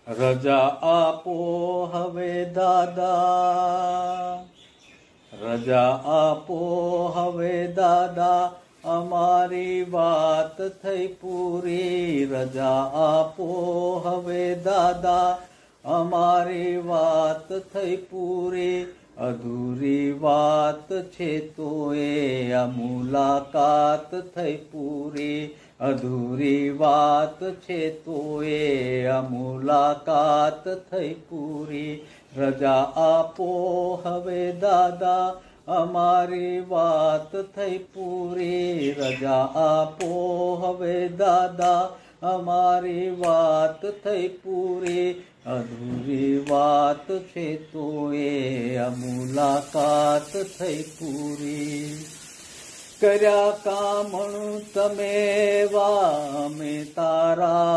રજા આપો હવે દાદા, રજા આપો હવે દાદા, અમારી વાત થઈ પૂરી. રજા આપો હવે દાદા, અમારી વાત થઈ પૂરી. અધૂરી વાત છે તો એ આ મુલાકાત થઈ પૂરી. અધૂરી વાત છે તો એ આ મુલાકાત થઈ પૂરી. રજા આપો હવે દાદા, અમારી વાત થઈ પૂરી. રજા આપો હવે દાદા, અમારી વાત થઈ પૂરી. અધૂરી વાત છે તો એ આ મુલાકાત થઈ પૂરી. કર્યા કામણું તમે વા અમે તારા